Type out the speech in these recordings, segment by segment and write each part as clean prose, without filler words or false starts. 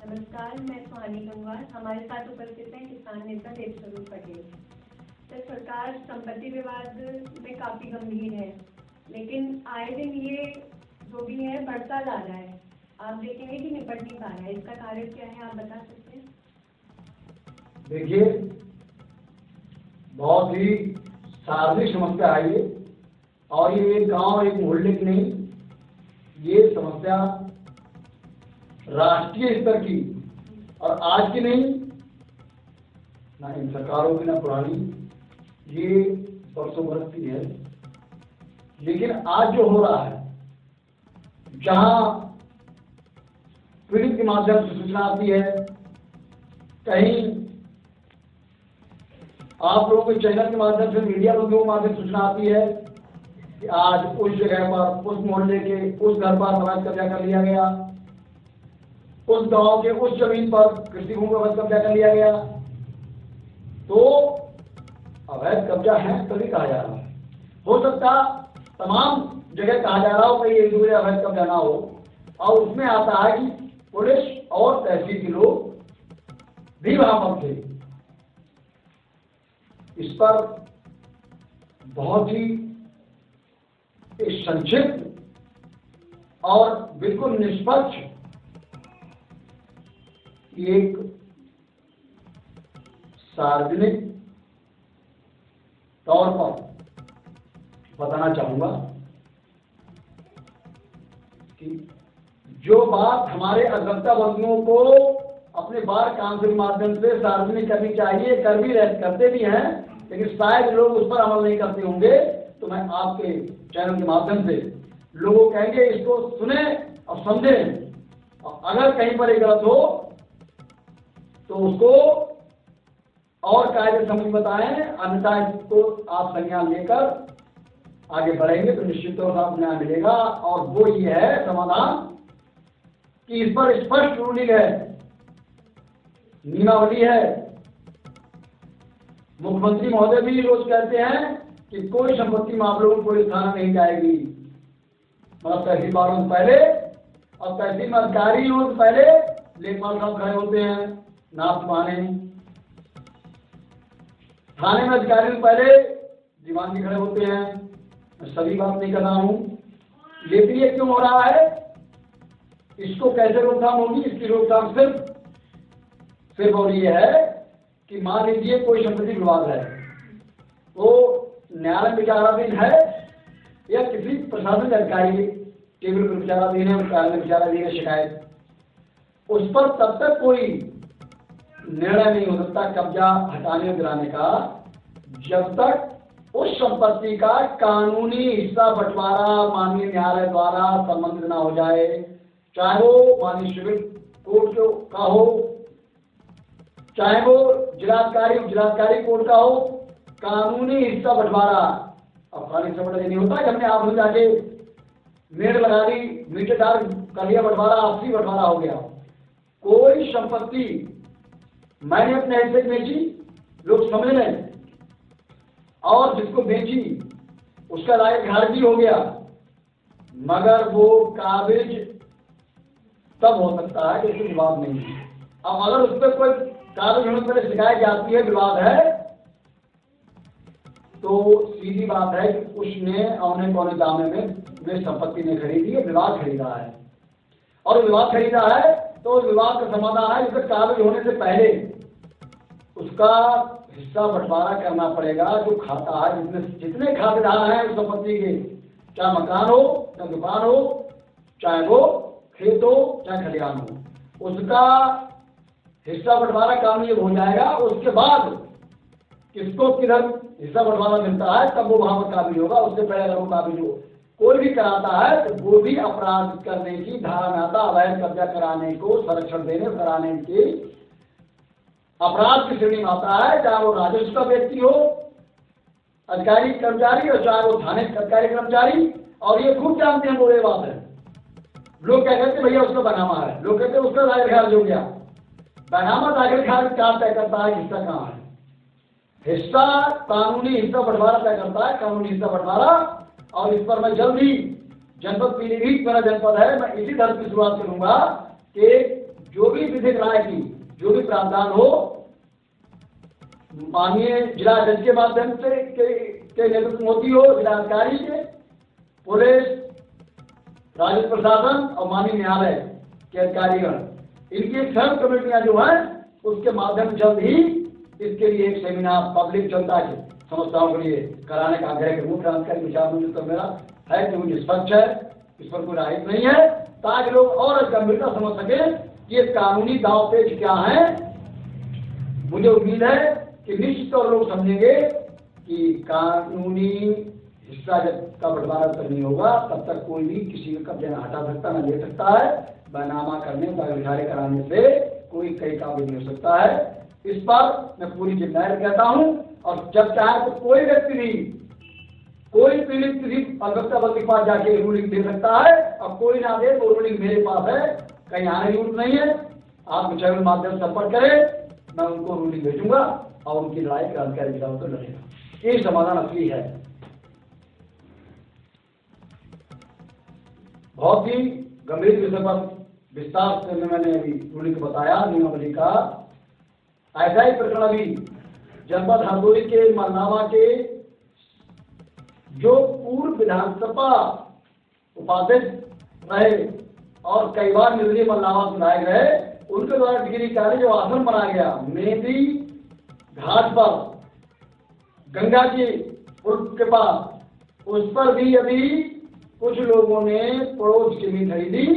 नमस्कार, मैं सुहानी गंगवार। हमारे साथ उपस्थित हैं किसान नेता देवस्वरूप पटेल। तो सरकार संपत्ति विवाद में काफी गंभीर है, लेकिन आए दिन ये जो भी है बढ़ता जा रहा है। आप देखेंगे कि निपट नहीं पा रहा है। इसका कारण क्या है, आप बता सकते हैं? देखिए, बहुत ही सार्वजनिक समस्या है ये, और ये एक गांव एक मोहल्ले की नहीं, ये समस्या राष्ट्रीय स्तर की और आज की नहीं, ना इन सरकारों की ना पुरानी, ये बरसों बरस की है। लेकिन आज जो हो रहा है, जहां पीड़ित के माध्यम से सूचना आती है, कहीं आप लोगों के चैनल के माध्यम से, मीडिया लोगों के माध्यम से सूचना आती है कि आज उस जगह पर, उस मोहल्ले के उस घर पर अवैध कब्जा कर लिया गया, उस गांव के उस जमीन पर कृषि भूमि पर कब्जा कर लिया गया। तो अवैध कब्जा है तभी कहा जा रहा है। हो सकता तमाम जगह कहा जा रहा हो, कहीं एक दूसरे अवैध कब्जा ना हो, और उसमें आता है कि पुलिस और तहसील के लोग भी वहां पर थे। इस पर बहुत ही एक संक्षिप्त और बिल्कुल निष्पक्ष एक सार्वजनिक तौर पर बताना चाहूंगा कि जो बात हमारे अधिवक्ता बंधुओं को अपने बार काउंसिल के माध्यम से सार्वजनिक करनी चाहिए, करते भी हैं, लेकिन शायद लोग उस पर अमल नहीं करते होंगे। तो मैं आपके चैनल के माध्यम से लोगों कहेंगे इसको सुने और समझें, और अगर कहीं पर ये गलत हो तो उसको और कायदे समझ बताएं, अन्यथा इसको आप संज्ञान लेकर आगे बढ़ेंगे तो निश्चित तौर पर आपको न्याय मिलेगा। और वो ये है समाधान कि इस पर स्पष्ट रूलिंग है, नियमावली है। मुख्यमंत्री महोदय भी रोज कहते हैं कि कोई संपत्ति मामलों में पुलिस थाना नहीं जाएगी। मतलब तहसील वालों से पहले और तहसील में अधिकारियों से पहले लेखपाल साहब खड़े होते हैं नाप माने, थाने में अधिकारियों से पहले दीवान भी खड़े होते हैं। मैं सभी बात नहीं कर रहा हूं, लेकिन ये क्यों हो रहा है, इसको कैसे रोकथाम होगी? इसकी रोकथाम सिर्फ और ये है कि मान लीजिए कोई संपत्ति विवाद है, तो न्यायालय विचाराधीन है या किसी प्रशासनिक अधिकारी टेबल पर विचाराधीन है, न्यायालय विचाराधीन है शिकायत, उस पर तब तक कोई निर्णय नहीं हो सकता कब्जा हटाने और गिराने का, जब तक उस संपत्ति का कानूनी हिस्सा बंटवारा माननीय न्यायालय द्वारा संबंधित ना हो जाए, चाहे वो माननीय सिविल कोर्ट का हो, चाहे वो जिलाधिकारी कोर्ट का हो। कानूनी हिस्सा बंटवारा अब खाली समझ नहीं होता कि हमने आप जाके मेड़ लगा दी, मीटरदार कर लिया बंटवारा, आपसी बंटवारा हो गया। कोई संपत्ति मैंने अपने हिस्से बेची, लोग समझ लें, और जिसको बेची उसका लायक घर भी हो गया, मगर वो काबिज तब हो सकता है कि विवाद नहीं है। अब अगर उस पर कोई काबिज होने पर शिकायत जाती है, विवाद है, तो सीधी बात है कि उसने औने पौने दामे में संपत्ति ने खरीदी है, विवाद खरीदा है, और विवाद खरीदा है तो विवाद का समाधान है जिससे काबिज होने से पहले उसका हिस्सा बंटवारा करना पड़ेगा। जो खाता है, जितने खातेदार हैं उस संपत्ति के, चाहे मकान हो, चाहे दुकान हो, चाहे वो खेत हो, चाहे खलिहान हो, उसका हिस्सा बंटवारा कानूनी हो जाएगा। उसके बाद किसको किधर हिस्सा बंटवारा मिलता है तब वो वहां पर काबिज होगा। उससे पहले अगर वो काबिज हो कोई भी कराता है तो वो भी अपराध करने की धारा में आता, अवैध कब्जा कराने को संरक्षण देने कराने की अपराध की श्रेणी में आता है, चाहे वो राजस्व का व्यक्ति हो, अधिकारी कर्मचारी, और चाहे वो थाने अधिकारी कर्मचारी। और ये खूब जानते हैं, बुरे बात है, लोग क्या कहते हैं भैया उसका बनामा है, लोग कहते हैं उसका दाखिल खारिज हो गया। बनामा दाखिल खारिज क्या तय करता है हिस्सा कहाँ है? हिस्सा कानूनी हिस्सा बंटवारा तय करता है, कानूनी हिस्सा बंटवारा। और इस पर मैं जल्द ही जनपद पीलीभीत मेरा जनपद है, मैं इसी दर्ज की शुरुआत करूंगा कि जो भी से कराए की जो भी प्रावधान हो माननीय जिला जज के माध्यम से के नेतृत्व होती हो, जिलाधिकारी के, पुलिस, राजस्व प्रशासन और माननीय न्यायालय के अधिकारीगण, इनकी सब कमेटियां जो हैं उसके माध्यम से जल्द ही इसके लिए एक सेमिनार पब्लिक जनता की समस्याओं के लिए कराने का आग्रह करूँ। क्रांतिकारी विचार मुझे तो मेरा है कि वो निष्पक्ष है, इस पर कोई राइट नहीं है, ताकि लोग और गंभीरता समझ सके कि ये कानूनी दांव पेच क्या है। मुझे उम्मीद है कि निश्चित तौर लोग समझेंगे कि कानूनी हिस्सा जब का बंटवारा तक नहीं होगा तब तक कोई भी किसी का कब्जा न हटा सकता न ले सकता है। बैनामा करने दायरे कराने से कोई कई काम नहीं हो सकता है। इस पर मैं पूरी जिम्मेदारी कहता हूँ और जब चाहे तो कोई व्यक्ति भी कोई पीड़ित किसी अलबत्ता बल के पास जाके रूलिंग दे सकता है और कोई ना दे तो रूलिंग मेरे पास है, कहीं आने की जरूरत नहीं है। आप मुझे माध्यम से संपर्क करें, मैं उनको रूलिंग भेजूंगा और उनकी लड़ाई क्रांतिकारी विचारों पर लड़ेगा। ये समाधान असली है। बहुत ही गंभीर विषय पर विस्तार से मैंने अभी रूलिंग को बताया नियमावली का। ऐसा ही प्रकरण अभी जनपद हरदोई के मरनावा के जो पूर्व विधानसभा उपाध्यक्ष रहे और कई बार निर्दलीय मरनावा विधायक रहे, उनके द्वारा डिग्री कार्य जो आश्रम बनाया गया मेहंदी घाट पर गंगा जी पुल के पास, उस पर भी अभी कुछ लोगों ने पड़ोस जमीन खरीदी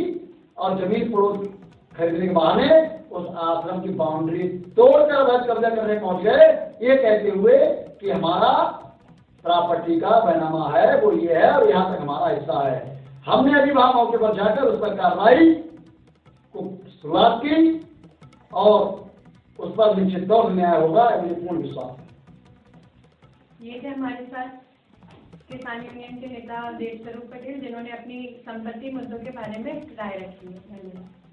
और जमीन पड़ोस खरीदने के बहाने उस आश्रम की बाउंड्री तोड़कर अवैध कब्जा करने पहुंच गए, ये कहते हुए कि हमारा प्रॉपर्टी का बैनामा है, वो ये है और यहाँ तक हमारा हिस्सा है। हमने अभी वहां मौके पर जाकर उस पर कार्रवाई को शुरुआत की और उस पर निश्चित तौर से न्याय होगा, मुझे पूर्ण विश्वास है। ये थे हमारे साथ किसान यूनियन के नेता देव स्वरूप पटेल, जिन्होंने अपनी संपत्ति मुद्दों के बारे में राय रखी है। धन्यवाद।